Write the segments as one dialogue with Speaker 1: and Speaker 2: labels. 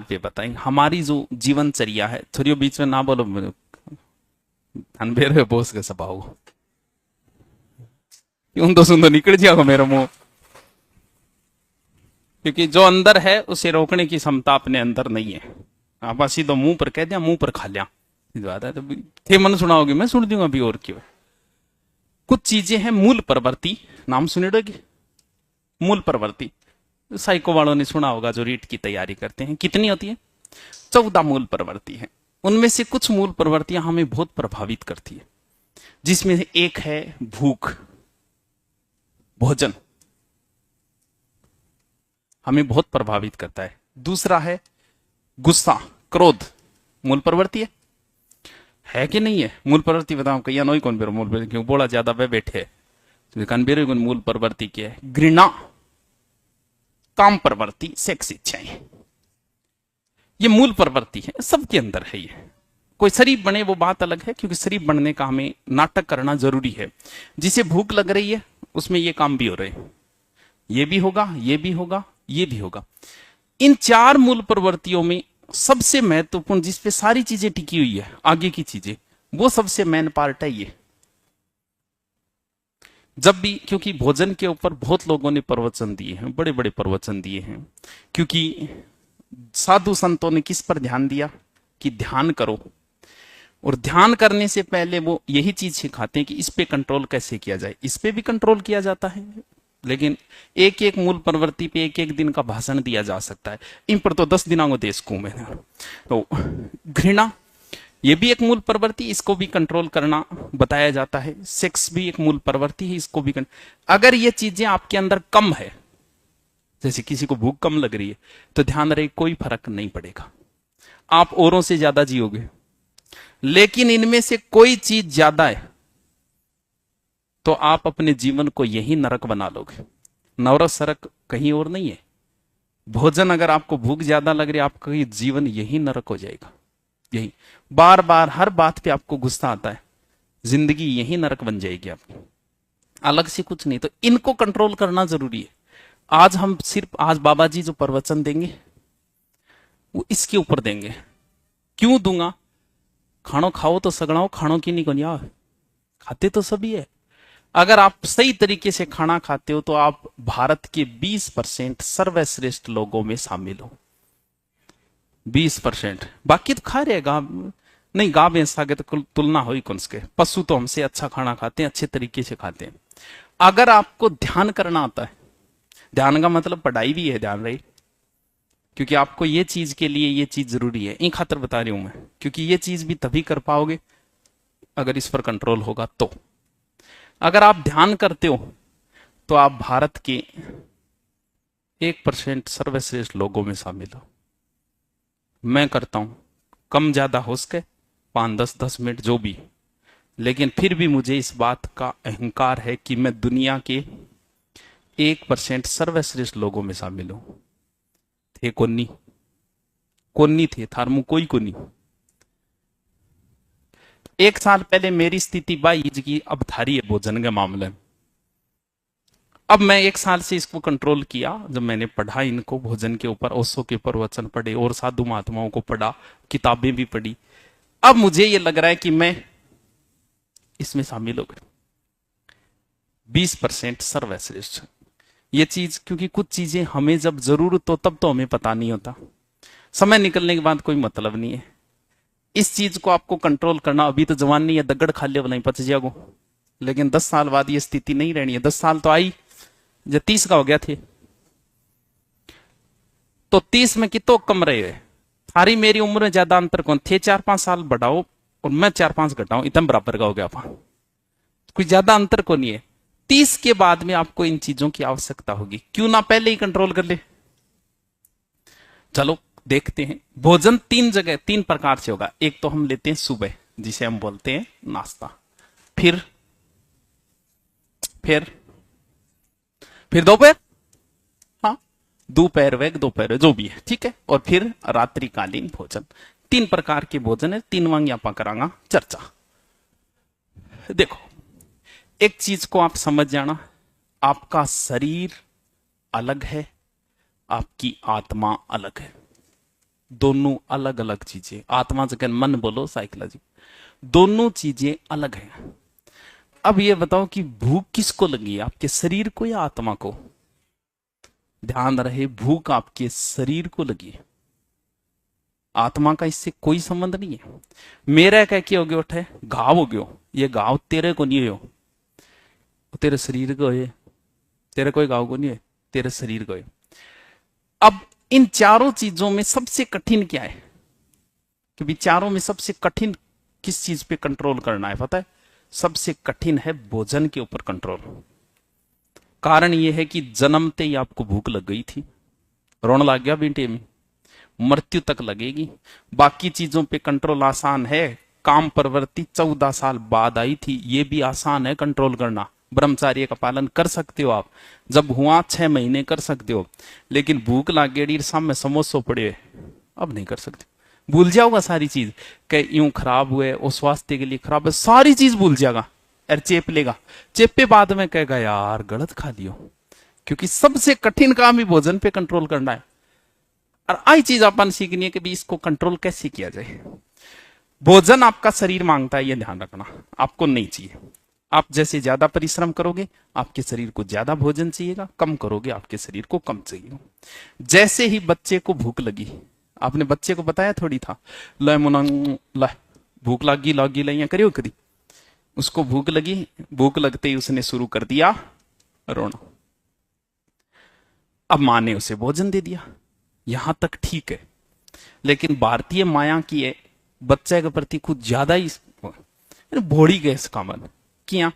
Speaker 1: पे बताएंगे हमारी जो जीवनचर्या है। थोड़ी बीच में ना बोलो, अनबेर बोस के सभा हो ऊंधो सुंदो निकल जाओ मेरा मुंह, क्योंकि जो अंदर है उसे रोकने की क्षमता अपने अंदर नहीं है। आप बस तो मुंह पर कह दिया, मुंह पर खा लिया, सीधी बात है। तो थे मन सुनाओगे, मैं सुन दूंगा अभी और क्यों। कुछ चीजें हैं मूल प्रवृत्ति, नाम सुने दोगे? मूल प्रवृत्ति साइको वालों ने सुना होगा, जो रीट की तैयारी करते हैं। कितनी होती है? 14 मूल प्रवृत्ति है। उनमें से कुछ मूल प्रवृत्तियां हमें बहुत प्रभावित करती है, जिसमें से एक है भूख, भोजन हमें बहुत प्रभावित करता है। दूसरा है गुस्सा, क्रोध, मूल प्रवृत्ति है कि नहीं है? मूल प्रवृत्ति बताओ, कहिया नोई कौन बेरो मूल प्रवृत्ति, क्यों बोला ज्यादा वे बैठे तो कन बेरो कौन मूल प्रवृत्ति क्या है? घृणा, काम प्रवृत्ति, सेक्स इच्छाएं, ये मूल प्रवृत्ति है, सबके अंदर है ये। कोई शरीफ बने वो बात अलग है, क्योंकि शरीफ बनने का हमें नाटक करना जरूरी है। जिसे भूख लग रही है उसमें ये काम भी हो रहे हैं, ये भी होगा, ये भी होगा, ये भी होगा। इन 4 मूल प्रवृत्तियों में सबसे महत्वपूर्ण, जिसपे सारी चीजें टिकी हुई है, आगे की चीजें, वो सबसे मेन पार्ट है ये। जब भी, क्योंकि भोजन के ऊपर बहुत लोगों ने प्रवचन दिए हैं, बड़े बड़े प्रवचन दिए हैं, क्योंकि साधु संतों ने किस पर ध्यान दिया कि ध्यान करो, और ध्यान करने से पहले वो यही चीज सिखाते हैं कि इस पे कंट्रोल कैसे किया जाए। इस पे भी कंट्रोल किया जाता है, लेकिन एक एक मूल प्रवृत्ति पे एक एक दिन का भाषण दिया जा सकता है। इन पर तो 10 दिनों को देश को में। तो घृणा, ये भी एक मूल प्रवृत्ति, इसको भी कंट्रोल करना बताया जाता है। सेक्स भी एक मूल प्रवृत्ति है, इसको भी अगर ये चीजें आपके अंदर कम है, जैसे किसी को भूख कम लग रही है, तो ध्यान रहे कोई फर्क नहीं पड़ेगा, आप औरों से ज्यादा जियोगे। लेकिन इनमें से कोई चीज ज्यादा है तो आप अपने जीवन को यही नरक बना लोगे। नरक सरक कहीं और नहीं है। भोजन, अगर आपको भूख ज्यादा लग रही है, आपका जीवन यही नरक हो जाएगा। यही बार बार हर बात पे आपको गुस्सा आता है, जिंदगी यही नरक बन जाएगी आपकी, अलग से कुछ नहीं। तो इनको कंट्रोल करना जरूरी है। आज हम सिर्फ, आज बाबा जी जो प्रवचन देंगे वो इसके ऊपर देंगे। क्यों दूंगा? खानो खाओ तो सगड़ाओ, खानो की नहीं कोनिया, खाते तो सभी है। अगर आप सही तरीके से खाना खाते हो तो आप भारत के 20% सर्वश्रेष्ठ लोगों में शामिल हो। 20%, बाकी तो खा रहे गाँव नहीं, गाँव भैंस आगे तो तुलना हो ही कौन सके। पशु तो हमसे अच्छा खाना खाते हैं, अच्छे तरीके से खाते हैं। अगर आपको ध्यान करना आता है, ध्यान का मतलब पढ़ाई भी है, ध्यान रही, क्योंकि आपको ये चीज के लिए ये चीज जरूरी है, इन खातर बता रही हूं मैं, क्योंकि ये चीज भी तभी कर पाओगे अगर इस पर कंट्रोल होगा। तो अगर आप ध्यान करते हो तो आप भारत के 1% सर्वश्रेष्ठ लोगों में शामिल हो। मैं करता हूं, कम ज्यादा हो सके, 5-10 मिनट जो भी, लेकिन फिर भी मुझे इस बात का अहंकार है कि मैं दुनिया के 1% सर्वश्रेष्ठ लोगों में शामिल हूं। थे कोन्नी कोन्नी थे, थारमू कोई कोनी। 1 साल पहले मेरी स्थिति बाई की अब थारी है भोजन के मामले में। अब मैं 1 साल से इसको कंट्रोल किया, जब मैंने पढ़ा इनको, भोजन के ऊपर, ओशो के प्रवचन पढ़े और साधु महात्माओं को पढ़ा, किताबें भी पढ़ी। अब मुझे ये लग रहा है कि मैं इसमें शामिल हो गया। 20% सर्वश्रेष्ठ ये चीज, क्योंकि कुछ चीजें हमें जब जरूरत हो तब तो हमें पता नहीं होता, समय निकलने के बाद कोई मतलब नहीं है। इस चीज को आपको कंट्रोल करना, अभी तो जवान नहीं है, दगड़ खा ले वाला पच जाओ, लेकिन 10 साल बाद ये स्थिति नहीं रहनी है। 10 साल तो आई, जब 30 का हो गया थे तो 30 में कितो कम रहे हुए। थारी मेरी उम्र में ज्यादा अंतर कौन थे, 4-5 साल बढ़ाओ और मैं 4-5 घटाऊं, इतना बराबर का हो गया, कोई ज्यादा अंतर को नहीं है। 30 के बाद में आपको इन चीजों की आवश्यकता होगी, क्यों ना पहले ही कंट्रोल कर ले। चलो देखते हैं। भोजन 3 जगह 3 प्रकार से होगा। एक तो हम लेते हैं सुबह, जिसे हम बोलते हैं नाश्ता, फिर दोपहर, हाँ दोपहर वेग, दोपहर जो भी है, ठीक है, और फिर रात्रिकालीन भोजन। 3 प्रकार के भोजन है, 3 वांग यहां करांगा चर्चा। देखो, एक चीज को आप समझ जाना, आपका शरीर अलग है, आपकी आत्मा अलग है। दोनों अलग अलग चीजें, आत्मा जगन मन बोलो साइकोलॉजी, दोनों चीजें अलग हैं। अब ये बताओ कि भूख किसको लगी है, आपके शरीर को या आत्मा को? ध्यान रहे, भूख आपके शरीर को लगी है, आत्मा का इससे कोई संबंध नहीं है। मेरा कह के हो गयो उठे घाव हो गयो, ये घाव तेरे को नहीं हो, तेरे शरीर को है, तेरे कोई घाव को नहीं है, तेरे शरीर को है। अब इन चारों चीजों में सबसे कठिन क्या है? कि चारों में सबसे कठिन किस चीज पे कंट्रोल करना है पता है? सबसे कठिन है भोजन के ऊपर कंट्रोल। कारण यह है कि जन्मते ही आपको भूख लग गई थी, रोन लग गया बेटे में, मृत्यु तक लगेगी। बाकी चीजों पे कंट्रोल आसान है, काम प्रवृत्ति 14 साल बाद आई थी, ये भी आसान है कंट्रोल करना, ब्रह्मचार्य का पालन कर सकते हो आप, जब हुआ 6 महीने कर सकते हो। लेकिन भूख लागेड़ी सामने समोसो पड़े, अब नहीं कर सकते, भूल जाओगा सारी चीज, कि यूं खराब हुए और स्वास्थ्य के लिए खराब है, सारी चीज भूल जाएगा और चेप लेगा, चेपे बाद में कहेगा यार गलत खा लियो। क्योंकि सबसे कठिन काम ही भोजन पे कंट्रोल करना है। और आई चीज अपन सीखनी है कि भी इसको कंट्रोल कैसे किया जाए। भोजन आपका शरीर मांगता है, ये ध्यान रखना, आपको नहीं चाहिए। आप जैसे ज्यादा परिश्रम करोगे आपके शरीर को ज्यादा भोजन चाहिएगा, कम करोगे आपके शरीर को कम चाहिए। जैसे ही बच्चे को भूख लगी, आपने बच्चे को बताया थोड़ी था, ला मुना ला भूख लगी लगी ला करियो करी, उसको भूख लगी, भूख लगते ही उसने शुरू कर दिया रोना। अब मां ने उसे भोजन दे दिया, यहां तक ठीक है। लेकिन भारतीय माया की है बच्चे के प्रति कुछ ज्यादा ही भोड़ी गए इसका मन किया।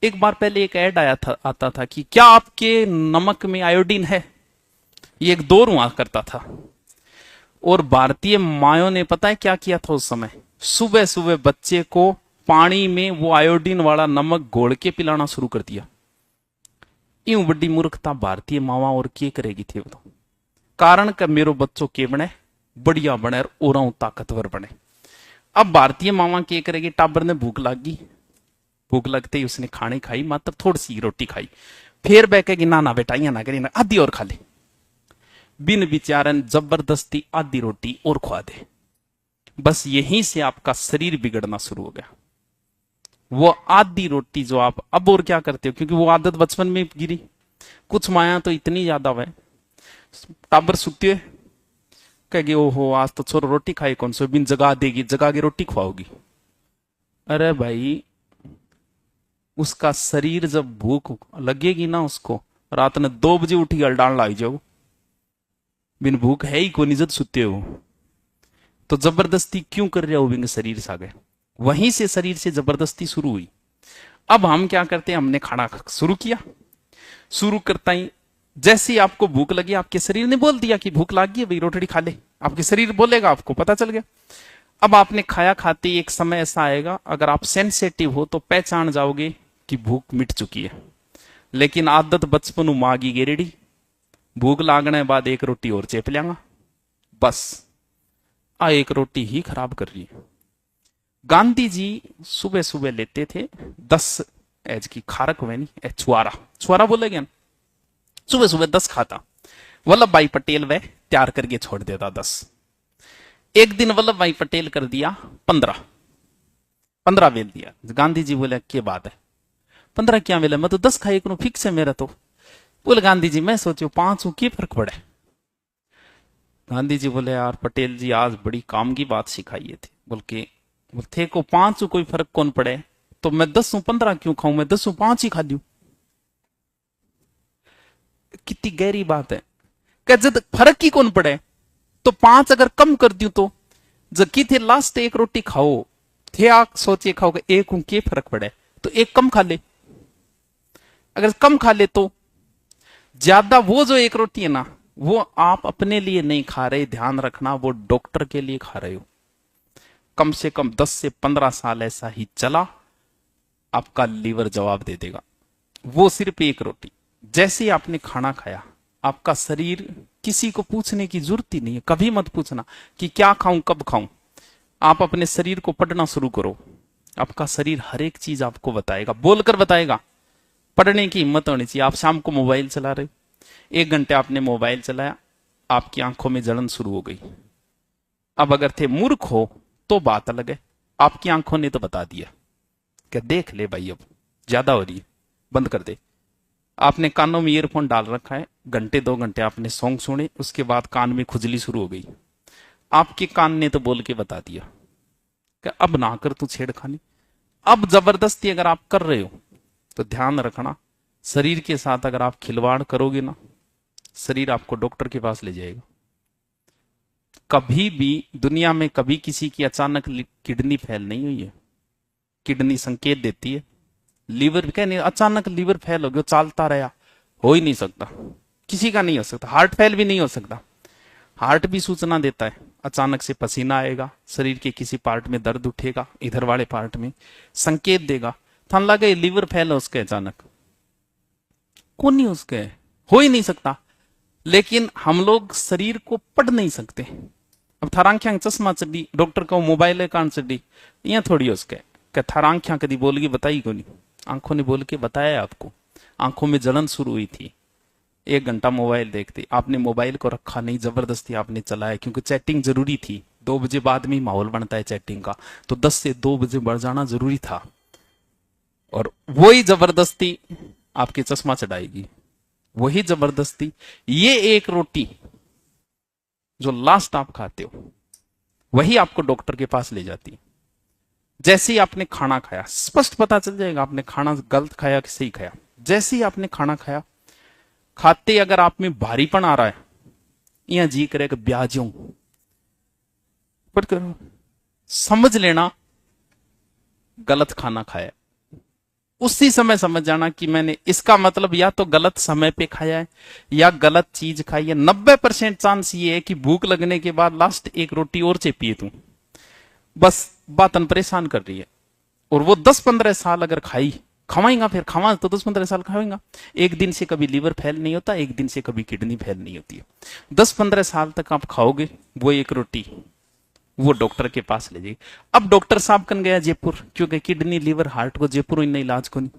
Speaker 1: एक बार पहले एक ऐड आता था कि क्या आपके नमक में आयोडीन है, ये एक दौर हुआ करता था। और भारतीय मायों ने पता है क्या किया था उस समय? सुबह सुबह बच्चे को पानी में वो आयोडीन वाला नमक घोल के पिलाना शुरू कर दिया। यूं बड़ी मूर्खता भारतीय मावा और क्या करेगी थी वो? कारण का मेरो बच्चों के बने बढ़िया बने और ताकतवर बने। अब भारतीय मावा क्या करेगी? टाबर ने भूख लगी, भूख लगते ही उसने खाने खाई, मात्र थोड़ी सी रोटी खाई, फिर बहकेगी ना ना बेटा या ना करी ना, आधी और खा ले, बिन विचारन जबरदस्ती आधी रोटी और खुआ दे। बस यहीं से आपका शरीर बिगड़ना शुरू हो गया। वो आधी रोटी जो आप अब और क्या करते हो, क्योंकि वो आदत बचपन में गिरी, कुछ माया तो इतनी ज्यादा है, टाबर सुखती है कहेगी ओहो आज तो छोरो रोटी खाई कौन सो, बिन जगा देगी, जगा के रोटी खुआओगी। अरे भाई उसका शरीर जब भूख लगेगी ना, उसको रात ने 2 बजे उठी डाल लाई जाओ, बिन भूख है ही कोनी जब सुते हो, तो जबरदस्ती क्यों कर रहे हो बिन शरीर सागे? वहीं से शरीर से जबरदस्ती शुरू हुई। अब हम क्या करते हैं, हमने खाना शुरू किया, शुरू करता ही जैसे ही आपको भूख लगी, आपके शरीर ने बोल दिया कि भूख लगी है भाई रोटी खा ले, आपके शरीर बोलेगा, आपको पता चल गया। अब आपने खाया, खाते एक समय ऐसा आएगा, अगर आप सेंसिटिव हो तो पहचान जाओगे कि भूख मिट चुकी है। लेकिन आदत बचपन मागी गेरेडी, भूख लागने बाद एक रोटी और चेप लेंगा, बस एक रोटी ही खराब कर रही है। गांधी जी सुबह सुबह लेते थे 10 एज की खारक हुए नहीं छुआरा, छुआरा बोले क्या, सुबह सुबह 10 खाता। वल्लभ भाई पटेल वह तैयार करके छोड़ देता 10। एक दिन वल्लभ भाई पटेल कर दिया 15, 15 बेल दिया। गांधी जी बोले क्या बात है 15 क्या बेले, मैं तो 10 खाई करूं, फिक्स है मेरा तो। बोले गांधी जी मैं सोचो 5 हूं, क्या फर्क पड़े? गांधी जी बोले यार पटेल जी आज बड़ी काम की बात सिखाई थी, बोल के थे को 5 कोई फर्क कौन पड़े, तो मैं 10 हूं 15 क्यों खाऊं, मैं 10 हूं 5 ही खा लूं। कितनी गहरी बात है, जब फर्क ही कौन पड़े, तो 5 अगर कम कर दूं तो जबकि थे लास्ट एक रोटी खाओ थे, आप सोचिए खाओगे एक हूं क्या फर्क पड़े, तो एक कम खा ले। अगर कम खा ले तो ज्यादा, वो जो एक रोटी है ना वो आप अपने लिए नहीं खा रहे, ध्यान रखना वो डॉक्टर के लिए खा रहे हो। कम से कम 10 से 15 साल ऐसा ही चला, आपका लीवर जवाब दे देगा। वो सिर्फ एक रोटी, जैसे ही आपने खाना खाया आपका शरीर, किसी को पूछने की जरूरत ही नहीं है, कभी मत पूछना कि क्या खाऊं कब खाऊं, आप अपने शरीर को पढ़ना शुरू करो, आपका शरीर हर एक चीज आपको बताएगा, बोलकर बताएगा। पढ़ने की हिम्मत होनी चाहिए। आप शाम को मोबाइल चला रहे, 1 घंटे आपने मोबाइल चलाया, आपकी आंखों में जलन शुरू हो गई, अब अगर थे मूर्ख हो तो बात अलग है, आपकी आंखों ने तो बता दिया कि देख ले भाई, अब ज्यादा हो रही है, बंद कर दे। आपने कानों में ईयरफोन डाल रखा है, घंटे 2 घंटे आपने सॉन्ग सुने, उसके बाद कान में खुजली शुरू हो गई, आपके कान ने तो बोल के बता दिया कि अब ना कर तू छेड़खानी। अब जबरदस्ती अगर आप कर रहे हो तो ध्यान रखना, शरीर के साथ अगर आप खिलवाड़ करोगे ना, शरीर आपको डॉक्टर के पास ले जाएगा। कभी भी दुनिया में कभी किसी की अचानक किडनी फेल नहीं हुई है। किडनी संकेत देती है, लीवर क्या नहीं, अचानक लीवर फेल हो गया, चालता रहा, हो ही नहीं सकता, किसी का नहीं हो सकता। हार्ट फेल भी नहीं हो सकता। हार्ट भी सूचना देता है, अचानक से पसीना आएगा, शरीर के किसी पार्ट में दर्द उठेगा, इधर वाले पार्ट में संकेत देगा, थन लगे लीवर फेल हो उसके, अचानक कौन नहीं उसके, हो ही नहीं सकता। लेकिन हम लोग शरीर को पढ़ नहीं सकते। अब थारांख्या चश्मा चढ़ी, डॉक्टर को मोबाइल कान चढ़ी, यहाँ थोड़ी उसके थारांख्या कभी बोल के बताई को नहीं, आंखों ने बोल के बताया आपको। आंखों में जलन शुरू हुई थी, 1 घंटा मोबाइल देखते, आपने मोबाइल को रखा नहीं, जबरदस्ती आपने चलाया, क्योंकि चैटिंग जरूरी थी। 2 बजे बाद में माहौल बनता है चैटिंग का, तो 10 से 2 बजे बढ़ जाना जरूरी था, और वही जबरदस्ती आपके चश्मा चढ़ाएगी, वही जबरदस्ती। ये एक रोटी जो लास्ट आप खाते हो वही आपको डॉक्टर के पास ले जाती है। जैसे ही आपने खाना खाया, स्पष्ट पता चल जाएगा आपने खाना गलत खाया कि सही खाया। जैसे ही आपने खाना खाया, खाते अगर आप में भारीपन आ रहा है, या जी करेगा ब्याज जाऊं, पर करो समझ लेना गलत खाना खाया। उसी समय समझ जाना कि मैंने, इसका मतलब या तो गलत समय पे खाया है या गलत चीज खाई है। 90% चांस ये है कि भूख लगने के बाद लास्ट एक रोटी और चेपिए तू, बस बातन परेशान कर रही है। और वो 10-15 साल अगर खवाएगा, फिर खवा तो 10-15 साल खाएगा। एक दिन से कभी लीवर फेल नहीं होता, एक दिन से कभी किडनी फेल नहीं होती है। 10-15 साल तक आप खाओगे वो एक रोटी, वो डॉक्टर के पास ले जाइए। अब डॉक्टर साहब कन गया जयपुर, क्योंकि किडनी लीवर हार्ट को जयपुर इन इलाज को नहीं।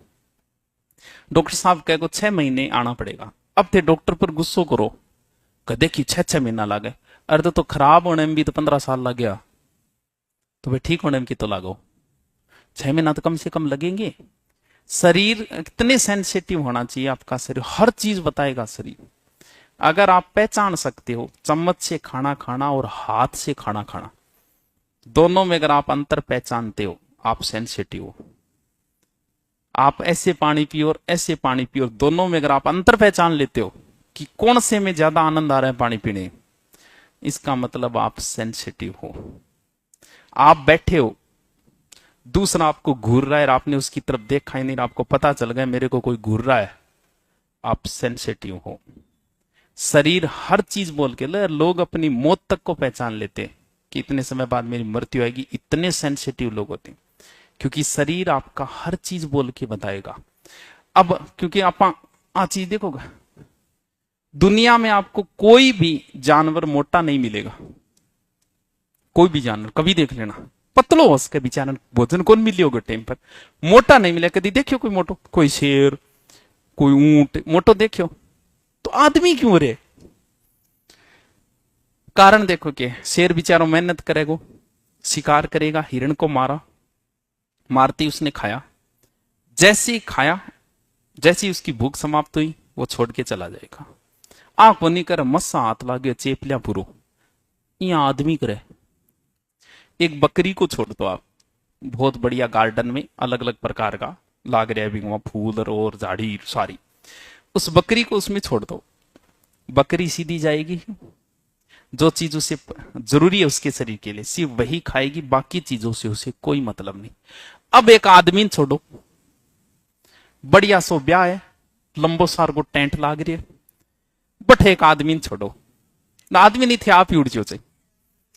Speaker 1: डॉक्टर साहब कह को 6 महीने आना पड़ेगा। अब थे डॉक्टर पर गुस्सो करो, कह देखी 6 महीना लागे, अरे तो खराब होने में भी तो 15 साल लग गया, तो भाई ठीक होने में की तो लागो, 6 महीना तो कम से कम लगेंगे। शरीर इतने सेंसिटिव होना चाहिए आपका शरीर, हर चीज बताएगा शरीर। अगर आप पहचान सकते हो चम्मच से खाना खाना और हाथ से खाना खाना, दोनों में अगर आप अंतर पहचानते हो, आप सेंसिटिव हो। आप ऐसे पानी पियो और ऐसे पानी पियो, दोनों में अगर आप अंतर पहचान लेते हो कि कौन से में ज्यादा आनंद आ रहा है पानी पीने, इसका मतलब आप सेंसिटिव हो। आप बैठे हो, दूसरा आपको घूर रहा है और आपने उसकी तरफ देखा ही नहीं, आपको पता चल गया मेरे को कोई घूर रहा है, आप सेंसिटिव हो। शरीर हर चीज बोल के लोग अपनी मौत तक को पहचान लेते कि इतने समय बाद मेरी मृत्यु आएगी, इतने सेंसिटिव लोग होते, क्योंकि शरीर आपका हर चीज बोल के बताएगा। अब क्योंकि आप आ चीज देखोगे, दुनिया में आपको कोई भी जानवर मोटा नहीं मिलेगा, कोई भी जानवर कभी देख लेना, पतलो हो उसके बेचारा भोजन कौन मिली होगा टाइम पर, मोटा नहीं मिलेगा। कभी देखियो कोई मोटो, कोई शेर, कोई ऊंट मोटो देखियो, तो आदमी क्यों रे? कारण देखो कि शेर बेचारो मेहनत करेगा, शिकार करेगा, हिरण को मारा, मारती उसने खाया, जैसे ही खाया, जैसी उसकी भूख समाप्त हुई, वो छोड़ के चला जाएगा। आंख बनी कर मस्सा हाथ लागे चेप लिया पूरो, यहां आदमी करे। एक बकरी को छोड़ दो आप, बहुत बढ़िया गार्डन में अलग अलग प्रकार का लाग रहा है भी वहां फूल और झाड़ी सारी, उस बकरी को उसमें छोड़ दो, बकरी सीधी जाएगी, जो चीज उसे जरूरी है उसके शरीर के लिए सिर्फ वही खाएगी, बाकी चीजों से उसे कोई मतलब नहीं। अब एक आदमी छोड़ो, बढ़िया सो ब्याह है, लंबो सार को टेंट लाग रही है, बट एक आदमी छोड़ो, आदमी नहीं थे आप ही उड़ जाओ।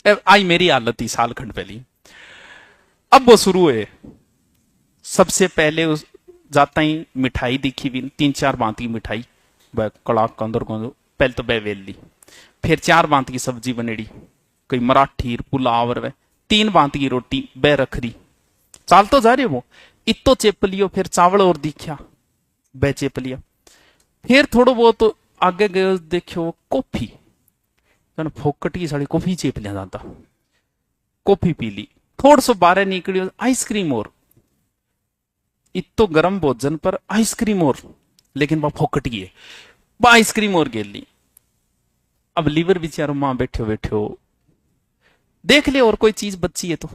Speaker 1: आई मेरी हालत ही साल खंड पहली। अब वो शुरू है, सबसे पहले उस जाता ही मिठाई दिखी भी 3-4 बांत की मिठाई, कड़ाक कंदर को पहले तो बेवेल ली, फिर 4 बांत की सब्जी बनेड़ी, कोई मराठी पुलाव, 3 बांत की रोटी बे रखरी, चाल तो जा रही वो इतो चेप लियो, फिर चावल और दिखा बे चेप लिया, फिर थोड़ा बहुत तो आगे गए देखियो कॉफी, फोकट की साड़ी कॉफी चेप लिया जाता, कॉफी पी ली, थोड़ा सा बाहर निकली आइसक्रीम और इतो गर्म भोजन पर आइसक्रीम और, लेकिन वह फोकट गई, वह आइसक्रीम और गेल ली। अब लीवर बेचारो मां बैठे बैठे देख ले और कोई चीज बची है तो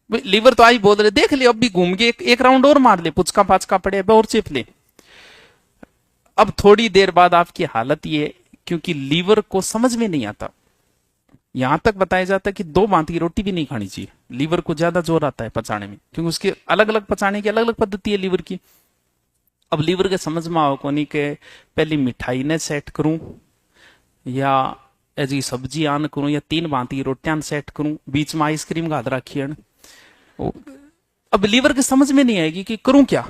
Speaker 1: लीवर तो आई बोल रहे देख ले अब भी घूम के एक राउंड और मार ले, पुचका पाचका पड़े और चिप ले। अब थोड़ी देर बाद आपकी हालत ये, क्योंकि लीवर को समझ में नहीं आता, यहां तक बताया जाता है कि 2 भांत की रोटी भी नहीं खानी चाहिए, लीवर को ज्यादा जोर आता है पचाने में, क्योंकि उसके अलग अलग पचाने की अलग अलग पद्धति है लीवर की। अब लीवर के समझ में आओ कोनी के पहली मिठाई ने सेट करूं या ऐसी सब्जी आन करूं या 3 भांत की रोटियां सेट करूं, बीच में आइसक्रीम का हाथ रखिए। अब लीवर के समझ में नहीं आएगी कि करूं क्या।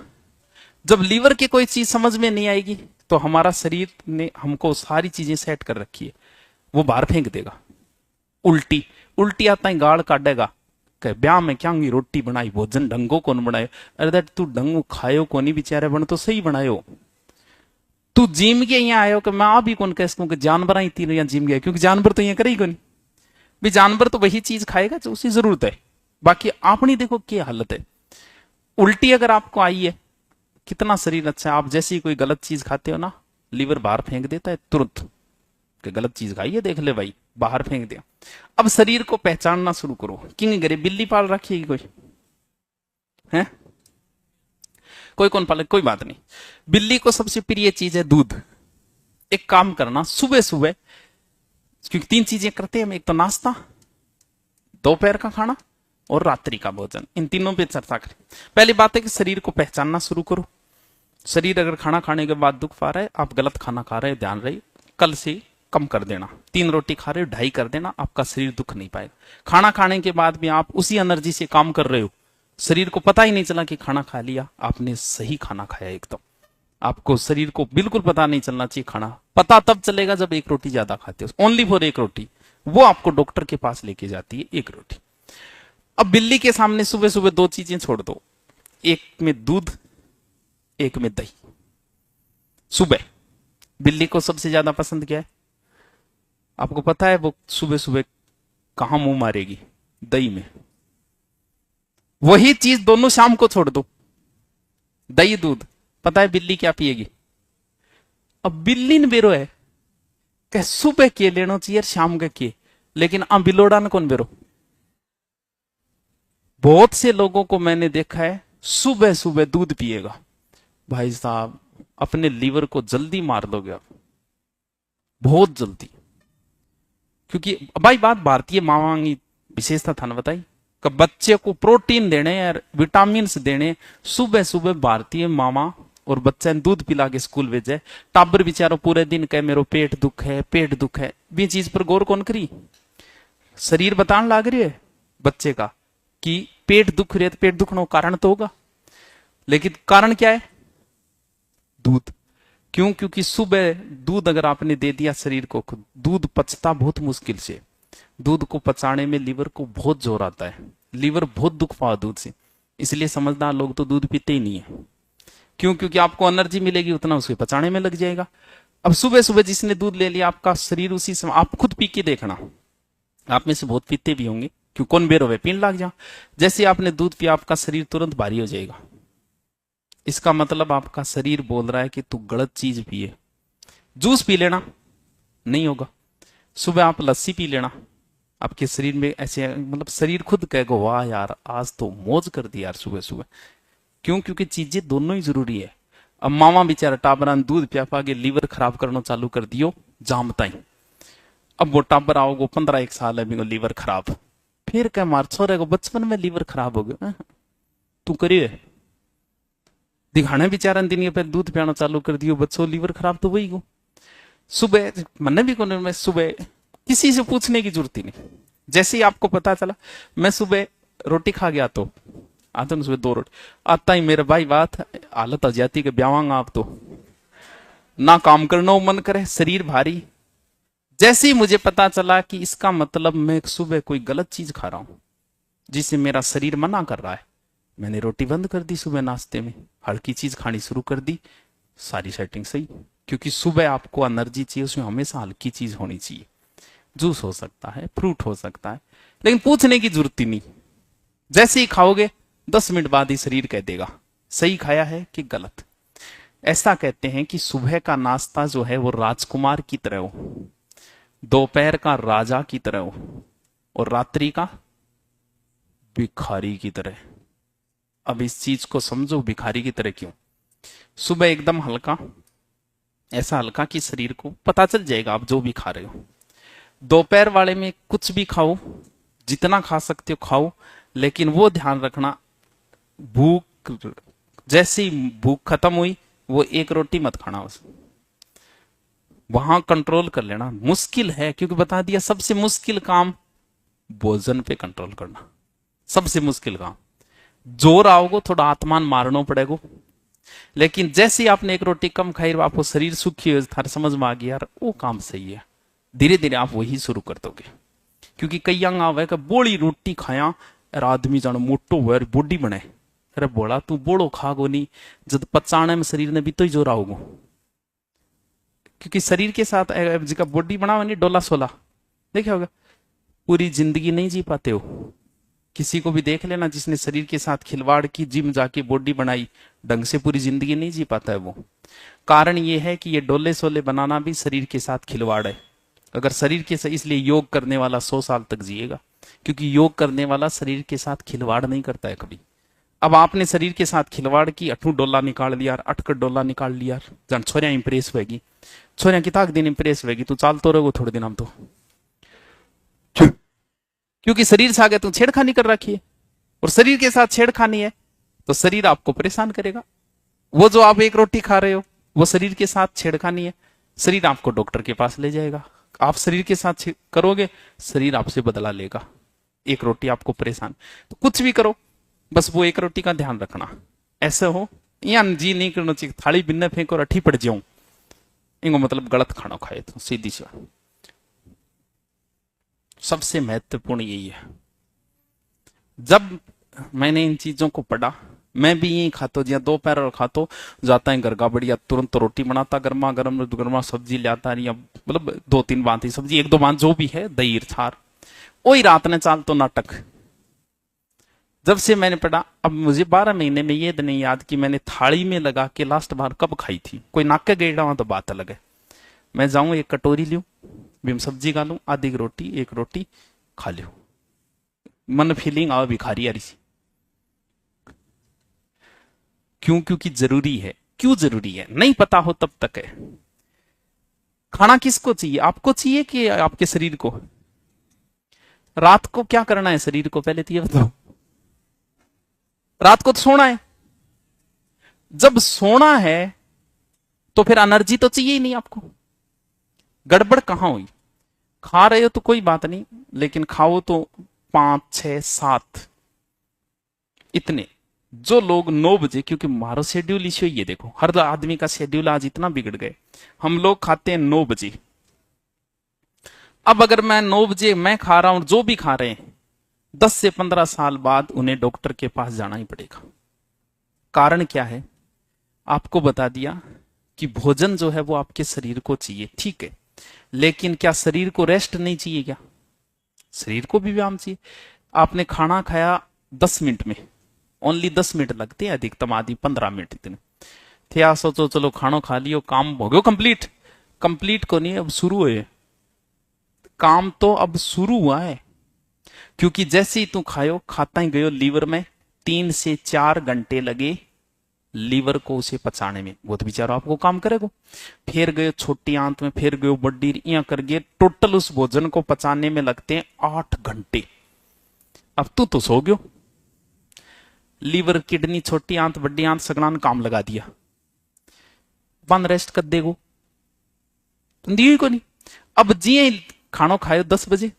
Speaker 1: जब लीवर की कोई चीज समझ में नहीं आएगी तो हमारा शरीर ने हमको सारी चीजें सेट कर रखी है, वो बाहर फेंक देगा। उल्टी उल्टी आता ही गाड़ काटेगा, कह ब्याह में क्या रोटी बनाई, भोजन ढंगो कौन बनायो, अरे तू ढंगो खायो को नहीं बेचारे, बन तो सही बनायो। तू जिम के यहाँ आयो कि मैं आ भी कौन कह कि जानवर ही तीनों यहाँ जिम गया, क्योंकि जानवर तो यहाँ करे ही कौन भी, जानवर तो वही चीज खाएगा जो उसकी जरूरत है। बाकी आपनी देखो क्या हालत है। उल्टी अगर आपको आई है, कितना शरीर अच्छा है, आप जैसे ही कोई गलत चीज खाते हो ना, लीवर बाहर फेंक देता है तुरंत कि गलत चीज खाई है, देख ले भाई, बाहर फेंक दिया। अब शरीर को पहचानना शुरू करो। किंग घरे बिल्ली पाल रखी है कोई है, कोई कौन पाले, कोई बात नहीं। बिल्ली को सबसे प्रिय चीज है दूध। एक काम करना, सुबह सुबह, क्योंकि 3 चीजें करते हैं हम, एक तो नाश्ता, दोपहर का खाना और रात्रि का भोजन, इन तीनों पे चर्चा करें। पहली बात है कि शरीर को पहचानना शुरू करो। शरीर अगर खाना खाने के बाद दुख पा रहा है, आप गलत खाना खा रहे हैं, ध्यान रहे, कल से कम कर देना। 3 रोटी खा रहे हो 2.5 कर देना, आपका शरीर दुख नहीं पाएगा। खाना खाने के बाद भी आप उसी एनर्जी से काम कर रहे हो, शरीर को पता ही नहीं चला कि खाना खा लिया, आपने सही खाना खाया एकदम। आपको शरीर को बिल्कुल पता नहीं चलना चाहिए, खाना पता तब चलेगा जब 1 रोटी ज्यादा खाते हो, ओनली फॉर 1 रोटी, वो आपको डॉक्टर के पास लेके जाती है 1 रोटी। अब बिल्ली के सामने सुबह सुबह 2 चीजें छोड़ दो, एक में दूध, एक में दही। सुबह बिल्ली को सबसे ज्यादा पसंद क्या है आपको पता है? वो सुबह सुबह कहां मुंह मारेगी? दही में। वही चीज दोनों शाम को छोड़ दो, दही दूध, पता है बिल्ली क्या पिएगी? अब बिल्ली ने बेरो है कह सुबह के लेना चाहिए शाम के के, लेकिन अब बिलोड़ा ने कौन बेरो? बहुत से लोगों को मैंने देखा है सुबह सुबह दूध पिएगा। भाई साहब, अपने लीवर को जल्दी मार दोगे आप, बहुत जल्दी। क्योंकि भाई बात भारतीय मावा की विशेषता था ना, बताई कि बच्चे को प्रोटीन देने और विटामिन देने, सुबह सुबह भारतीय मामा और बच्चा ने दूध पिला के स्कूल भेजे। टाबर बेचारो पूरे दिन कहे मेरो पेट दुख है, पेट दुख है, भी चीज पर गौर कौन करी? शरीर बताने लाग रही है बच्चे का कि पेट दुख रही है, तो पेट दुखने का कारण तो होगा, लेकिन कारण क्या है? दूध। क्यों? क्योंकि सुबह दूध अगर आपने दे दिया शरीर को, दूध पचता बहुत मुश्किल से, दूध को पचाने में लीवर को बहुत जोर आता है, लीवर बहुत दुख पाओ दूध से, इसलिए समझदार लोग तो दूध पीते ही नहीं है। क्यों? क्योंकि आपको एनर्जी मिलेगी उतना उसके पचाने में लग जाएगा। अब सुबह सुबह जिसने दूध ले लिया, आपका शरीर उसी समय, आप खुद पी के देखना, आप में से बहुत पीते भी होंगे, क्यों कौन बेरो वे पीन लग जा, जैसे आपने दूध पिया आपका शरीर तुरंत भारी हो जाएगा। इसका मतलब आपका शरीर बोल रहा है कि तू गलत चीज पिए। जूस पी लेना नहीं होगा, सुबह आप लस्सी पी लेना, आपके शरीर में ऐसे मतलब शरीर खुद कहेगा वाह यार आज तो मौज कर दी यार सुबह सुबह। क्यों? क्योंकि चीजें दोनों ही जरूरी है। अब मामा बेचारा टाबरान दूध पिया पागे लीवर खराब करना चालू कर दियो जामता ही। अब वो टाबर आओ 15-1 साल है लीवर खराब, फिर क्या मार छोरे को बचपन में लीवर खराब हो गया, तू करिए दिखाने बेचारा दिन पे दूध पियाना चालू कर दियो, बच्चों लीवर खराब तो वही को। सुबह मैंने भी कौन, मैं सुबह किसी से पूछने की जरूरत ही नहीं, जैसे ही आपको पता चला मैं सुबह रोटी खा गया तो आता ना, सुबह 2 रोटी आता ही मेरे भाई बात हालत आ जाती कि ब्यावांगा आप तो ना काम करना मन करे, शरीर भारी। जैसे ही मुझे पता चला कि इसका मतलब मैं सुबह कोई गलत चीज खा रहा हूं जिसे मेरा शरीर मना कर रहा है, मैंने रोटी बंद कर दी, सुबह नाश्ते में हल्की चीज खानी शुरू कर दी, सारी सेटिंग सही। क्योंकि सुबह आपको एनर्जी चाहिए, उसमें हमेशा हल्की चीज होनी चाहिए। जूस हो सकता है, फ्रूट हो सकता है, लेकिन पूछने की जरूरत ही नहीं, जैसे ही खाओगे 10 मिनट बाद ही शरीर कह देगा सही खाया है कि गलत। ऐसा कहते हैं कि सुबह का नाश्ता जो है वो राजकुमार की तरह हो, दोपहर का राजा की तरह हो, और रात्रि का भिखारी की तरह। अब इस चीज को समझो, भिखारी की तरह क्यों? सुबह एकदम हल्का, ऐसा हल्का कि शरीर को पता चल जाएगा आप जो भी खा रहे हो। दोपहर वाले में कुछ भी खाओ, जितना खा सकते हो खाओ, लेकिन वो ध्यान रखना भूख, जैसे ही भूख खत्म हुई वो एक रोटी मत खाना, बस वहां कंट्रोल कर लेना। मुश्किल है, क्योंकि बता दिया सबसे मुश्किल काम भोजन पे कंट्रोल करना, सबसे मुश्किल काम। जोर आओगे थोड़ा आत्मान मारना पड़ेगा, लेकिन जैसे ही आपने एक रोटी कम खाई, आपको शरीर सुखी हो, थारे समझ में आ गया यार वो काम सही है, धीरे धीरे आप वही शुरू कर दोगे। क्योंकि कई अंग आवे का बोली रोटी खाया यार आदमी जानो मोटो हुआ बॉडी बने, अरे बोला तू बोलो खागो नहीं, जब पचाने में शरीर ने भी तो ही जोर आओगो। क्योंकि शरीर के साथ जिसका बॉडी बना नहीं डोला सोला, देखे होगा, पूरी जिंदगी नहीं जी पाते हो। किसी को भी देख लेना जिसने शरीर के साथ खिलवाड़ की, जिम जाके बॉडी बनाई, ढंग से पूरी जिंदगी नहीं जी पाता है वो। कारण ये है कि ये डोले सोले बनाना भी शरीर के साथ खिलवाड़ है। अगर शरीर के साथ, इसलिए योग करने वाला 100 साल तक जिएगा, क्योंकि योग करने वाला शरीर के साथ खिलवाड़ नहीं करता है कभी। अब आपने शरीर के साथ खिलवाड़ की, 8 डोला निकाल लिया, 8 डोला निकाल लिया, जान छोरिया इंप्रेस होगी, छोरिया किताक दिन इंप्रेस होगी, तू चाल तो रहो थोड़े दिन हम तो, क्योंकि शरीर से आगे तू छेड़खानी कर रखी है, और शरीर के साथ छेड़खानी है तो शरीर आपको परेशान करेगा। वो जो आप एक रोटी खा रहे हो वो शरीर के साथ छेड़खानी है, शरीर आपको डॉक्टर के पास ले जाएगा। आप शरीर के साथ करोगे, शरीर आपसे बदला लेगा। एक रोटी आपको परेशान, तो कुछ भी करो बस वो एक रोटी का ध्यान रखना। ऐसे हो या जी नहीं करना चाहिए, थाली बिन्ने फेंको और अठी पड़ जाऊं, इनको मतलब गलत खाना खाए, तो सीधी सी बात। सबसे महत्वपूर्ण यही है। जब मैंने इन चीजों को पढ़ा, मैं भी यही खाता, जिया दोपहर और खातो जाता है घर का बढ़िया, तुरंत रोटी बनाता, गर्मा गर्म गर्मा सब्जी लाता, या मतलब 2-3 बात ही सब्जी, 1-2 बात जो भी है, दही छार, वही रात ने चाल तो नाटक। जब से मैंने पढ़ा, अब मुझे 12 महीने में ये नहीं याद कि मैंने थाली में लगा के लास्ट बार कब खाई थी। कोई नाके गेड़ा हुआ तो बात अलग है। मैं जाऊं एक कटोरी लूं, भी सब्जी खा लूं, आधी रोटी, एक रोटी खा लूं, मन फीलिंग आओ भिखारी यारी सी। क्यों? क्योंकि जरूरी है। क्यों जरूरी है? नहीं पता हो तब तक है। खाना किसको चाहिए? आपको चाहिए कि आपके शरीर को? रात को क्या करना है शरीर को, पहले तो ये बताओ। रात को तो सोना है। जब सोना है तो फिर एनर्जी तो चाहिए ही नहीं आपको। गड़बड़ कहां हुई? खा रहे हो तो कोई बात नहीं, लेकिन खाओ तो 5, 6, 7 इतने। जो लोग 9 बजे, क्योंकि हमारा शेड्यूल इश्यू ये देखो, हर आदमी का शेड्यूल आज इतना बिगड़ गए, हम लोग खाते हैं 9 बजे। अब अगर मैं 9 बजे मैं खा रहा हूं, जो भी खा रहे हैं, 10 से 15 साल बाद उन्हें डॉक्टर के पास जाना ही पड़ेगा। कारण क्या है? आपको बता दिया कि भोजन जो है वो आपके शरीर को चाहिए, ठीक है, लेकिन क्या शरीर को रेस्ट नहीं चाहिए? क्या शरीर को भी व्यायाम चाहिए? आपने खाना खाया 10 मिनट में, ओनली 10 मिनट लगते हैं, अधिकतम आधी 15 मिनट इतने थे। आप सोचो चलो खाना खा लियो, काम हो गयो कंप्लीट। कंप्लीट को नहीं, अब शुरू हुए काम, तो अब शुरू हुआ है। क्योंकि जैसे ही तू खायो, खाता ही गयो, लीवर में 3 से 4 घंटे लगे लीवर को उसे पचाने में, वो तो बेचारा आपको काम करेगा। फिर गयो छोटी आंत में, फिर गयो बड्डी, या कर गए, टोटल उस भोजन को पचाने में लगते हैं 8 घंटे। अब तू तो सो गयो, लीवर, किडनी, छोटी आंत, बड्डी आंत सगड़ा ने काम लगा दिया, बंद रेस्ट कर देगो दी को नहीं। अब जिए खानो खायो 10 बजे,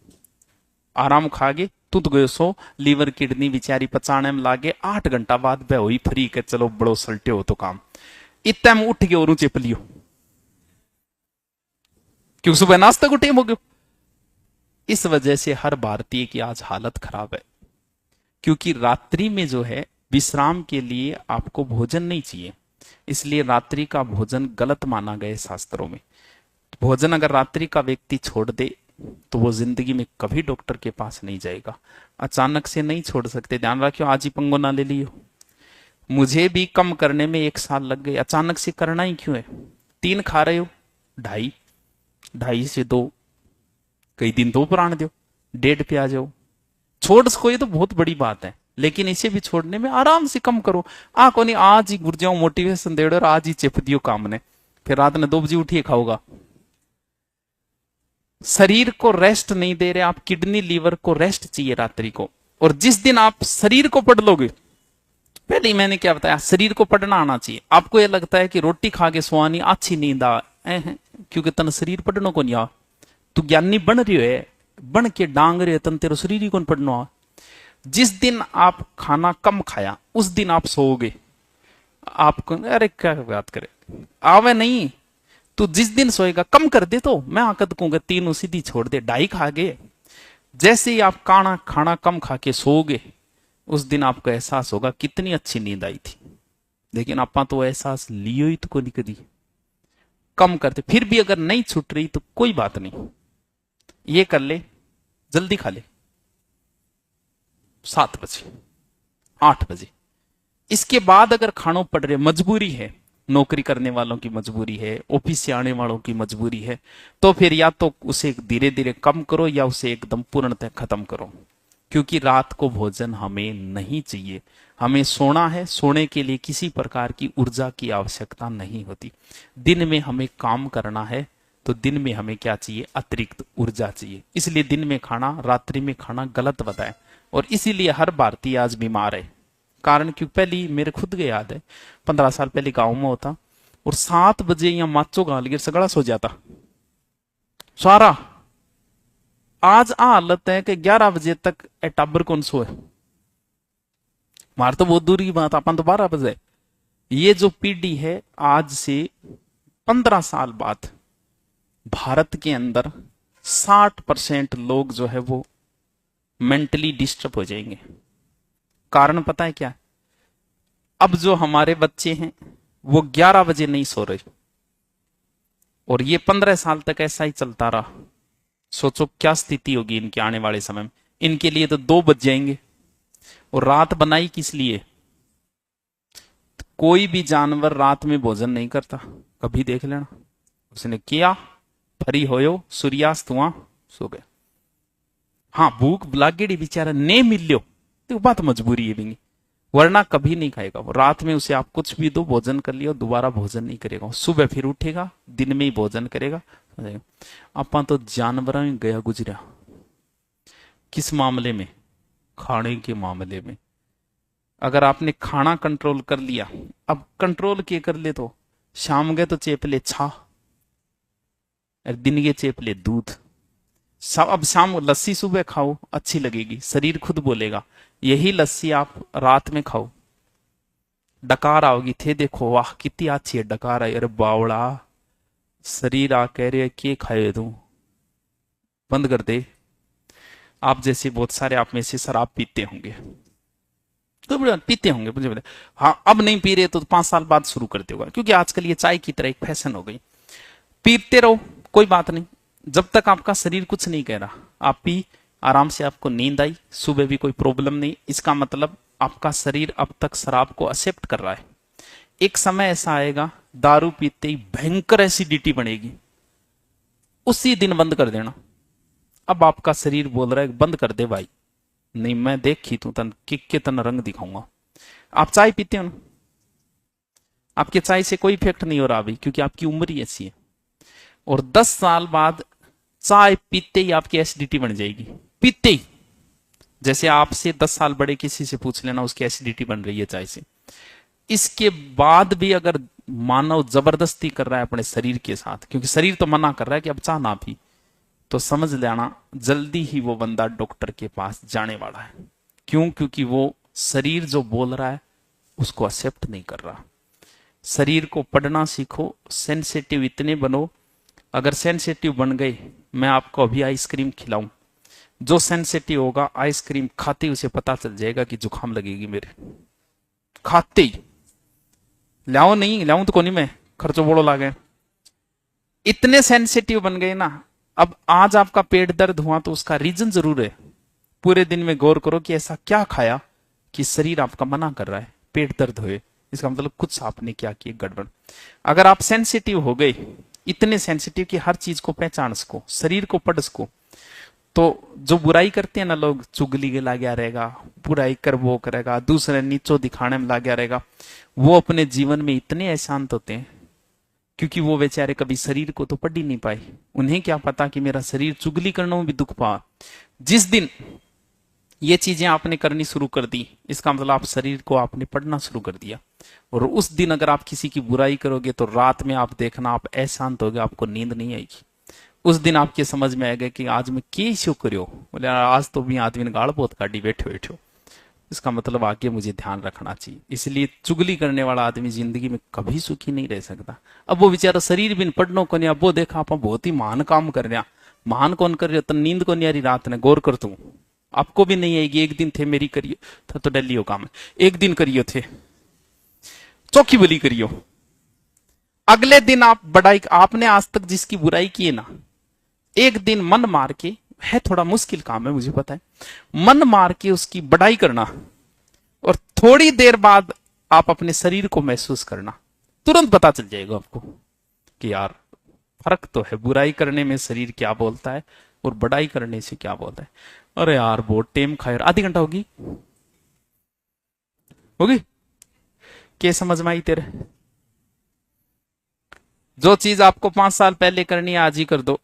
Speaker 1: आराम खा गए, तू तो गयो सो, लीवर किडनी बेचारी पचाने में लागे 8 घंटा बाद बह हुई फ्री के, चलो बड़ो सल्टे हो तो काम, इतना में उठ के और चेप लियो, क्यों सुबह नाश्ते को टेम हो गयो। इस वजह से हर भारतीय की आज हालत खराब है, क्योंकि रात्रि में जो है विश्राम के लिए आपको भोजन नहीं चाहिए, इसलिए रात्रि का भोजन गलत माना गया शास्त्रों में। भोजन अगर रात्रि का व्यक्ति छोड़ दे, तो वो जिंदगी में कभी डॉक्टर के पास नहीं जाएगा। अचानक से नहीं छोड़ सकते, ध्यान रखियो, आज ही पंगो ना ले लियो। मुझे भी कम करने में 1 साल लग गए, अचानक से करना ही क्यों है? 3 खा रहे हो, ढाई, ढाई से 2, कई दिन 2 प्राण दो, 1.5 पे आ जाओ। छोड़ सको, ये तो बहुत बड़ी बात है, लेकिन इसे भी छोड़ने में आराम से कम करो। को नहीं आज ही गुर जाओ, मोटिवेशन दे और आज ही चेप दियो काम ने, फिर रात में 2 बजे उठिए खाओगा। शरीर को रेस्ट नहीं दे रहे आप, किडनी लीवर को रेस्ट चाहिए रात्रि को। और जिस दिन आप शरीर को पढ़ लोगे, पहले ही मैंने क्या बताया, शरीर को पढ़ना आना चाहिए। आपको यह लगता है कि रोटी खा के सोआनी अच्छी नींद आ, क्योंकि तन शरीर पढ़ने को नहीं आ। तू ज्ञानी बन रही है, बन के डांग रहे तन तेरे शरीर ही कौन पढ़ना आ। जिस दिन आप खाना कम खाया उस दिन आप सोओगे। आपको अरे क्या बात करे, आवे नहीं। तू जिस दिन सोएगा कम कर दे, तो मैं आकद कहूंगा 3 सीधी छोड़ दे, 2.5 खा गए। जैसे ही आप खाना कम खा के सोओगे, उस दिन आपको एहसास होगा कितनी अच्छी नींद आई थी। लेकिन आपा तो एहसास लियो ही तो को नहीं कदी। कम करते, फिर भी अगर नहीं छूट रही तो कोई बात नहीं, ये कर ले, जल्दी खा ले, 7 बजे 8 बजे। इसके बाद अगर खानों पड़ रहे, मजबूरी है, नौकरी करने वालों की मजबूरी है, ऑफिस से आने वालों की मजबूरी है, तो फिर या तो उसे धीरे धीरे कम करो या उसे एकदम पूर्णतः खत्म करो। क्योंकि रात को भोजन हमें नहीं चाहिए। हमें सोना है, सोने के लिए किसी प्रकार की ऊर्जा की आवश्यकता नहीं होती। दिन में हमें काम करना है, तो दिन में हमें क्या चाहिए, अतिरिक्त ऊर्जा चाहिए। इसलिए दिन में खाना, रात्रि में खाना गलत बताए। और इसीलिए हर भारतीय आज बीमार है। कारण क्यों, पहली मेरे खुद के याद है, 15 साल पहले गांव में होता और 7 बजे या माचो गाल गिर सगड़ा सो जाता सारा। आज आ हालत है कि 11 बजे तक टाबर कौन सोए। मार तो बहुत दूर की बात, अपन तो 12 बजे। ये जो पीढ़ी है, आज से 15 साल बाद भारत के अंदर 60% लोग जो है वो मेंटली डिस्टर्ब हो जाएंगे। कारण पता है क्या? अब जो हमारे बच्चे हैं वो 11 बजे नहीं सो रहे, और ये 15 साल तक ऐसा ही चलता रहा। सोचो क्या स्थिति होगी इनके आने वाले समय में। इनके लिए तो 2 बज जाएंगे। और रात बनाई किस लिए? कोई भी जानवर रात में भोजन नहीं करता, कभी देख लेना। उसने किया, फरी होयो, सूर्यास्त हुआ, सो गया। हाँ, भूख लागेड़ी बेचारा ने मिल्यो तो बात मजबूरी है भी, वरना कभी नहीं खाएगा वो। रात में उसे आप कुछ भी दो, भोजन कर लिया, दोबारा भोजन नहीं करेगा। सुबह फिर उठेगा, दिन में ही भोजन करेगा। अपा तो जानवर में गया गुजरा। किस मामले में? खाने के मामले में। अगर आपने खाना कंट्रोल कर लिया, अब कंट्रोल के कर ले तो शाम गए तो चेप ले छा, दिन के चेप ले दूध। अब शाम लस्सी सुबह खाओ, अच्छी लगेगी, शरीर खुद बोलेगा। यही लस्सी आप रात में खाओ, डकार आओगी थे, देखो वाह कितनी अच्छी है डकार आई, अरे बावड़ा, शरीर आ कह रहे के खाए तू, बंद कर दे। आप जैसे बहुत सारे आप में से शराब पीते होंगे, तो पीते होंगे मुझे पता। हाँ, अब नहीं पी रहे तो 5 साल बाद शुरू करते होगा, क्योंकि आजकल ये चाय की तरह एक फैशन हो गई। पीते रहो, कोई बात नहीं, जब तक आपका शरीर कुछ नहीं कह रहा। आप पी, आराम से आपको नींद आई, सुबह भी कोई प्रॉब्लम नहीं। इसका मतलब आपका शरीर अब तक शराब को एक्सेप्ट कर रहा है। एक समय ऐसा आएगा, दारू पीते ही भयंकर एसिडिटी बनेगी, उसी दिन बंद कर देना। अब आपका शरीर बोल रहा है बंद कर दे भाई, नहीं मैं देखी तू तन किक के तन रंग दिखाऊंगा। आप चाय पीते हो ना, आपके चाय से कोई इफेक्ट नहीं हो रहा अभी, क्योंकि आपकी उम्र ही ऐसी है। और 10 साल बाद चाय पीते ही आपकी एसिडिटी बन जाएगी, पीते ही। जैसे आपसे 10 साल बड़े किसी से पूछ लेना, उसकी एसिडिटी बन रही है चाय से। इसके बाद भी अगर मानव जबरदस्ती कर रहा है अपने शरीर के साथ, क्योंकि शरीर तो मना कर रहा है कि अब चाह ना पी, तो समझ लेना जल्दी ही वो बंदा डॉक्टर के पास जाने वाला है। क्यों? क्योंकि वो शरीर जो बोल रहा है उसको एक्सेप्ट नहीं कर रहा। शरीर को पढ़ना सीखो, सेंसिटिव इतने बनो। अगर सेंसिटिव बन गए, मैं आपको अभी आइसक्रीम खिलाऊं, जो सेंसिटिव होगा आइसक्रीम खाते ही उसे पता चल जाएगा कि जुकाम लगेगी मेरे, खाते ही। लाऊं तो कोनी मैं, खर्चो बोलो लागे। इतने सेंसिटिव बन गए ना, अब आज आपका पेट दर्द हुआ तो उसका रीजन जरूर है। पूरे दिन में गौर करो कि ऐसा क्या खाया कि शरीर आपका मना कर रहा है, पेट दर्द हुए, इसका मतलब कुछ आपने क्या किया गड़बड़। अगर आप सेंसिटिव हो गए, इतने सेंसिटिव कि हर चीज को पहचान सको, शरीर को पढ़ सको, तो जो बुराई करते हैं ना लोग, चुगली के ला गया रहेगा, बुराई कर वो करेगा, दूसरे नीचो दिखाने में ला गया रहेगा, वो अपने जीवन में इतने अशांत होते हैं क्योंकि वो बेचारे कभी शरीर को तो पढ़ ही नहीं पाए। उन्हें क्या पता कि मेरा शरीर चुगली करने में भी दुख पा। जिस दिन ये चीजें आपने करनी शुरू कर दी, इसका मतलब आप शरीर को आपने पढ़ना शुरू कर दिया। और उस दिन अगर आप किसी की बुराई करोगे तो रात में आप देखना आप अशांत होगे, आपको नींद नहीं आएगी। उस दिन आपके समझ में आएगा कि आज मैं के शो करो, बोले आज तो भी आदमी ने गाड़ बहुत काटी बैठे बैठे, इसका मतलब आगे मुझे ध्यान रखना चाहिए। इसलिए चुगली करने वाला आदमी जिंदगी में कभी सुखी नहीं रह सकता। अब वो बेचारा शरीर भी पढ़नो को नहीं, अब वो देखा आप बहुत ही महान काम कर रहा, महान कौन कर रहे हो, तो नींद को नहीं आ रही रात ने, गौर कर तू, आपको भी नहीं आएगी। एक दिन थे मेरी करियो था तो डेली हो काम है, एक दिन करियो थे चौकी बली करियो, अगले दिन आप बड़ाई, आपने आज तक जिसकी बुराई की है ना, एक दिन मन मार के, है थोड़ा मुश्किल काम है मुझे पता है, मन मार के उसकी बड़ाई करना, और थोड़ी देर बाद आप अपने शरीर को महसूस करना, तुरंत पता चल जाएगा आपको कि यार फर्क तो है, बुराई करने में शरीर क्या बोलता है और बड़ाई करने से क्या बोलता है। अरे यार बहुत टेम खाए, आधी घंटा होगी होगी, क्या समझ में आई तेरे? जो चीज आपको 5 साल पहले करनी है आज ही कर दो।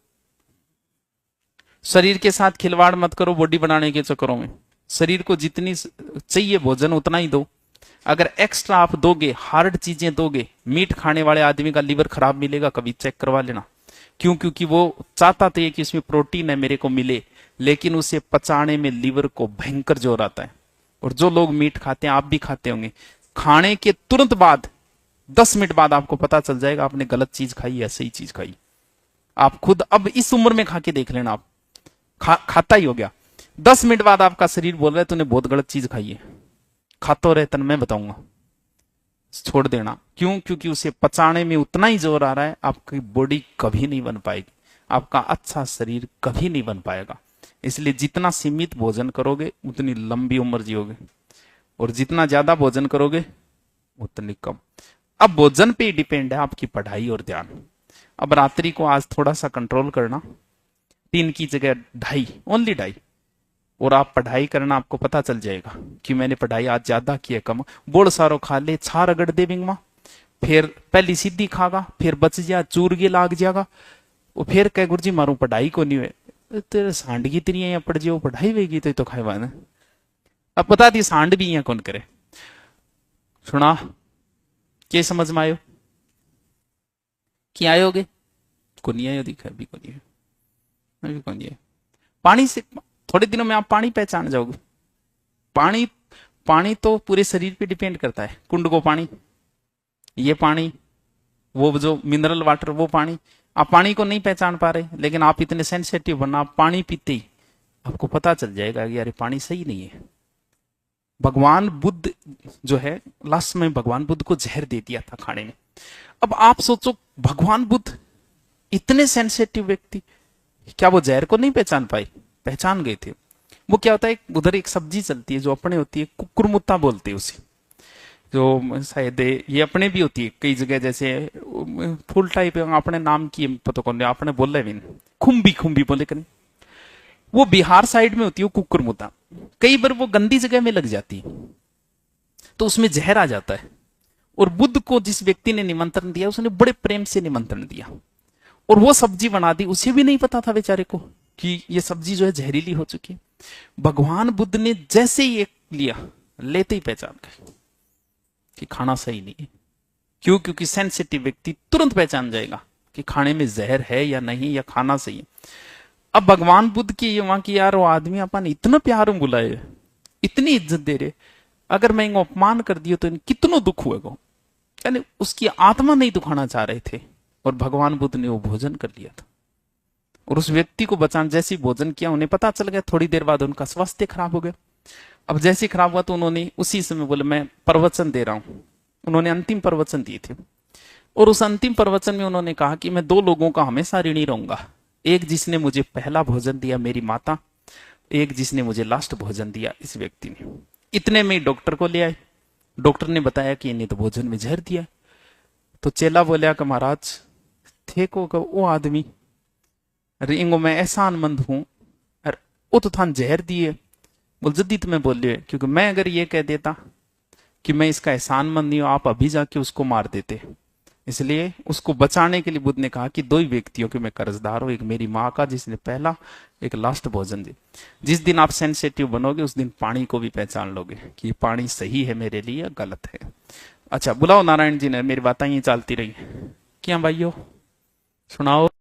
Speaker 1: शरीर के साथ खिलवाड़ मत करो बॉडी बनाने के चक्करों में। शरीर को जितनी चाहिए भोजन उतना ही दो। अगर एक्स्ट्रा आप दोगे, हार्ड चीजें दोगे, मीट खाने वाले आदमी का लीवर खराब मिलेगा, कभी चेक करवा लेना। क्यों? क्योंकि वो चाहता तो ये कि इसमें प्रोटीन है मेरे को मिले, लेकिन उसे पचाने में लीवर को भयंकर जोर आता है। और जो लोग मीट खाते हैं, आप भी खाते होंगे, खाने के तुरंत बाद 10 मिनट बाद आपको पता चल जाएगा आपने गलत चीज खाई या सही चीज खाई। आप खुद अब इस उम्र में खा के देख लेना, आप खाता ही हो गया, 10 मिनट बाद आपका शरीर बोल रहा है तूने बहुत गलत चीज खाई है, खाता रहे तन मैं बताऊंगा, छोड़ देना। क्यों? क्योंकि उसे पचाने में उतना ही जोर आ रहा है, आपकी बॉडी कभी नहीं बन पाएगी, आपका अच्छा शरीर कभी नहीं बन पाएगा। इसलिए जितना सीमित भोजन करोगे उतनी लंबी उम्र जियोगे, और जितना ज्यादा भोजन करोगे उतनी कम। अब भोजन पे डिपेंड है आपकी पढ़ाई और ध्यान। अब रात्रि को आज थोड़ा सा कंट्रोल करना, 3 की जगह 2.5, ओनली 2.5, और आप पढ़ाई करना, आपको पता चल जाएगा कि मैंने पढ़ाई आज ज्यादा की है कम। बोल सारो खा ले, छा रगड़ दे बिंग मां, फिर पहली सीधी खागा, फिर बच जा चूरगे लाग जाएगा, वो फिर कह गुरु जी मारू पढ़ाई को नहीं हुए, तेरे सांड की तिरिया या पड़ जाओ पढ़ाई वेगी तो खाएगा ना। अब बता दी सांड भी यहाँ कौन करे। सुना क्या समझ में आयो? क्या आयोगे को नहीं आयो, दिखा भी को नहीं है, अभी को नहीं है। पानी से थोड़े दिनों में आप पानी पहचान जाओगे। पानी पानी तो पूरे शरीर पे डिपेंड करता है। कुंड को पानी, ये पानी, वो जो मिनरल वाटर वो पानी, आप पानी को नहीं पहचान पा रहे, लेकिन आप इतने सेंसिटिव बनना, आप पानी पीते ही आपको पता चल जाएगा कि यार पानी सही नहीं है। भगवान बुद्ध जो है, लास्ट में भगवान बुद्ध को जहर दे दिया था खाने में। अब आप सोचो भगवान बुद्ध इतने सेंसिटिव व्यक्ति, क्या वो जहर को नहीं पहचान पाए? पहचान गए थे। वो क्या होता है, उधर एक सब्जी चलती है जो अपने होती है, कुकुरमुत्ता बोलते हैं उसे, जो शायद ये अपने भी होती है कई जगह, जैसे फुल टाइप अपने नाम की पता कौन, आपने बोल रहे खुम्बी खुम्बी बोले करें, वो बिहार साइड में होती है कुकुरमुत्ता। कई बार वो गंदी जगह में लग जाती है तो उसमें जहर आ जाता है। और बुद्ध को जिस व्यक्ति ने निमंत्रण दिया उसने बड़े प्रेम से निमंत्रण दिया और वो सब्जी बना दी। उसे भी नहीं पता था बेचारे को कि ये सब्जी जो है जहरीली हो चुकी है। भगवान बुद्ध ने जैसे ही एक लिया, लेते ही पहचान गए कि खाना सही नहीं है। क्यों? क्योंकि सेंसिटिव व्यक्ति तुरंत पहचान जाएगा कि खाने में जहर है या नहीं, या खाना सही है। अब भगवान बुद्ध की वहां की यार वो आदमी अपन इतना प्यार में बुलाए, इतनी इज्जत दे रहे, अगर मैं इनको अपमान कर दियो तो कितनो दुख हुएगा। यानी उसकी आत्मा नहीं दुखाना चाह रहे थे और भगवान बुद्ध ने वो भोजन कर लिया था। और उस व्यक्ति को बचाने जैसे ही भोजन किया, उन्हें पता चल गया, थोड़ी देर बाद उनका स्वास्थ्य खराब हो गया। अब जैसे ही खराब हुआ तो उन्होंने उसी समय बोले मैं प्रवचन दे रहा हूं। उन्होंने अंतिम प्रवचन दिए थे और उस अंतिम प्रवचन में उन्होंने कहा कि मैं 2 लोगों का हमेशा ऋणी रहूंगा। एक जिसने मुझे पहला भोजन दिया मेरी माता, एक जिसने मुझे लास्ट भोजन दिया इस व्यक्ति ने। इतने में डॉक्टर को ले आए। डॉक्टर ने बताया कि इन्हें तो भोजन में जहर दिया। तो चेला बोलिया कि महाराज थे को वो आदमी, अरे इंगो मैं एहसानमंद हूं, अरे वो तो थान जहर दिए। बोल जद्दी तुम्हें बोलिए, क्योंकि मैं अगर ये कह देता कि मैं इसका एहसानमंद नहीं हूं, आप अभी जाके उसको मार देते। इसलिए उसको बचाने के लिए बुद्ध ने कहा कि दो ही व्यक्तियों के मैं कर्जदार हूं, एक मेरी माँ का जिसने पहला, एक लास्ट भोजन दिया। जिस दिन आप सेंसिटिव बनोगे उस दिन पानी को भी पहचान लोगे कि पानी सही है मेरे लिए या गलत है। अच्छा बुलाओ नारायण जी ने, मेरी बातें ये चलती रही। क्या भाइयों सुनाओ।